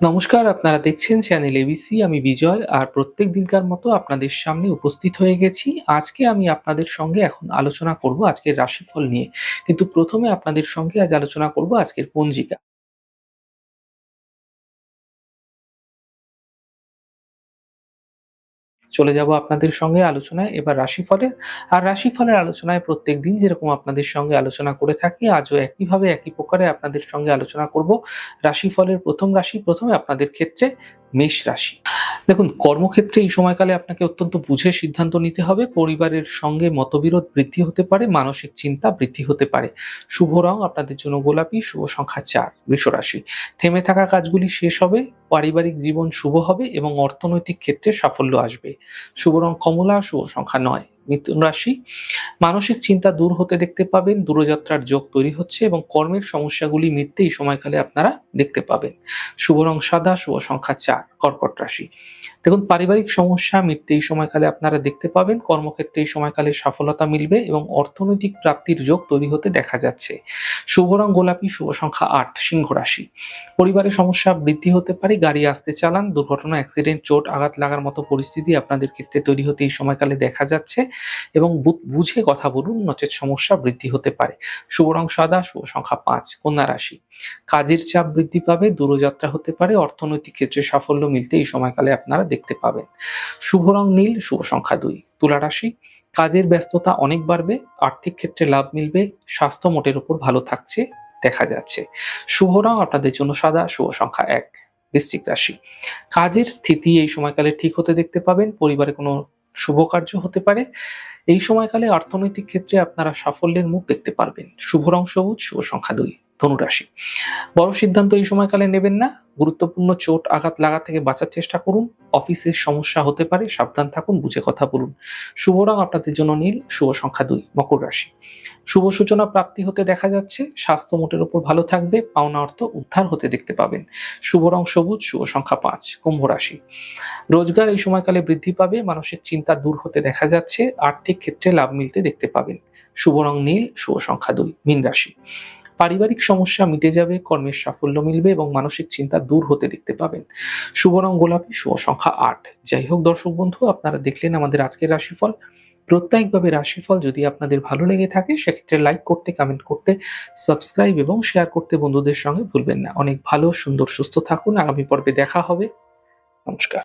নমস্কার, আপনারা দেখছেন চ্যানেল এবিসি। আমি বিজয়। আর প্রত্যেক দিনকার মতো আপনাদের সামনে উপস্থিত হয়ে গেছি। আজকে আমি আপনাদের সঙ্গে এখন আলোচনা করব আজকের রাশিফল নিয়ে। কিন্তু প্রথমে আপনাদের সঙ্গে আজ আলোচনা করব আজকের পঞ্জিকা। চলে যাব আপনাদের সঙ্গে আলোচনায় এবার রাশিফলের। আর রাশিফলের আলোচনায় প্রত্যেকদিন যেরকম আপনাদের সঙ্গে আলোচনা করে থাকি, আজও একইভাবে একই প্রকারে আপনাদের সঙ্গে আলোচনা করব রাশিফলের প্রথম রাশি। প্রথমে আপনাদের ক্ষেত্রে মেষ রাশি। দেখুন, কর্মক্ষেত্রে এই সময়কালে আপনাকে অত্যন্ত বুঝে সিদ্ধান্ত নিতে হবে। পরিবারের সঙ্গে মতবিরোধ বৃদ্ধি হতে পারে, মানসিক চিন্তা বৃদ্ধি হতে পারে। শুভ রং আপনাদের জন্য গোলাপি, শুভ সংখ্যা ৪। বৃষ রাশি। থেমে থাকা কাজগুলি শেষ হবে, পারিবারিক জীবন শুভ হবে এবং অর্থনৈতিক ক্ষেত্রে সাফল্য আসবে। শুভ রং কমলা, শুভ সংখ্যা ৯। মিথুন রাশি। মানসিক চিন্তা দূর হতে দেখতে পাবেন, দূরযাত্রার যোগ তৈরি হচ্ছে এবং কর্মের সমস্যাগুলি মিটতে এই সময়কালে আপনারা দেখতে পাবেন। শুভ রং সাদা, শুভ সংখ্যা ৪। কর্কট রাশি। দেখুন, পারিবারিক সমস্যা মিটতে এই সময়কালে আপনারা দেখতে পাবেন, কর্মক্ষেত্রে এই সময়কালে সফলতা মিলবে এবং অর্থনৈতিক প্রাপ্তির যোগ তৈরি হতে দেখা যাচ্ছে। শুভ রং গোলাপি, শুভ সংখ্যা ৮। সিংহ রাশি। পরিবারের সমস্যা বৃদ্ধি হতে পারে, গাড়ি আসতে চালান, দুর্ঘটনা, অ্যাক্সিডেন্ট, চোট আঘাত লাগার মতো পরিস্থিতি আপনাদের ক্ষেত্রে তৈরি হতে এই সময়কালে দেখা যাচ্ছে এবং বুঝে কথা বলুন, নচেৎ সমস্যা বৃদ্ধি হতে পারে। শুভ রং সাদা, শুভ সংখ্যা ৫। কন্যা রাশি। কাজের চাপ বৃদ্ধি পাবে, দূরযাত্রা হতে পারে, অর্থনৈতিক ক্ষেত্রে সাফল্য মিলতে এই সময়কালে আপনারা দেখতে পাবেন। শুভ রং নীল, শুভ সংখ্যা ২। তুলা রাশি। কাজের ব্যস্ততা অনেক বাড়বে, আর্থিক ক্ষেত্রে লাভ মিলবে, স্বাস্থ্য মোটের উপর ভালো থাকছে দেখা যাচ্ছে। শুভ রং আপনাদের জন্য সাদা, শুভ সংখ্যা ১। বৃশ্চিক রাশি। কাজের স্থিতি এই সময়কালে ঠিক হতে দেখতে পাবেন, পরিবারে কোনো শুভ কার্য হতে পারে। এই সময়কালে অর্থনৈতিক ক্ষেত্রে আপনারা সাফল্যের মুখ দেখতে পারবেন। শুভ রং সবুজ, শুভ সংখ্যা ২। ধনুরাশি। বড় সিদ্ধান্ত এই সময়কালে নেবেন না, গুরুত্বপূর্ণ চোট আঘাত লাগা থেকে বাঁচার চেষ্টা করুন। অফিসের সমস্যা হতে পারে, সাবধান থাকুন, বুঝে কথা বলুন। শুভ রং আপনাদের জন্য নীল, শুভ সংখ্যা ২। মকর রাশি। শুভ সূচনা প্রাপ্তি হতে দেখা যাচ্ছে, স্বাস্থ্য মোটের উপর ভালো থাকবে, পাওনা অর্থ উদ্ধার হতে দেখতে পাবেন। শুভ রং সবুজ, শুভ সংখ্যা ৫। কুম্ভ রাশি। রোজগার এই সময়কালে বৃদ্ধি পাবে, মানসিক চিন্তা দূর হতে দেখা যাচ্ছে, আর্থিক ক্ষেত্রে লাভ মিলতে দেখতে পাবেন। শুভ রং নীল, শুভ সংখ্যা ২। মীন রাশি। পারিবারিক সমস্যা মিটে যাবে, কর্মের সাফল্য মিলবে এবং মানসিক চিন্তা দূর হতে দেখতে পাবেন। শুভ রং গোলাপি, শুভ সংখ্যা ৮। যাই হোক দর্শক বন্ধু, আপনারা দেখলেন আমাদের আজকের রাশিফল। প্রত্যেকভাবে রাশিফল যদি আপনাদের ভালো লেগে থাকে সেক্ষেত্রে লাইক করতে, কমেন্ট করতে, সাবস্ক্রাইব এবং শেয়ার করতে বন্ধুদের সঙ্গে ভুলবেন না। অনেক ভালো, সুন্দর, সুস্থ থাকুন। আগামী পর্বে দেখা হবে। নমস্কার।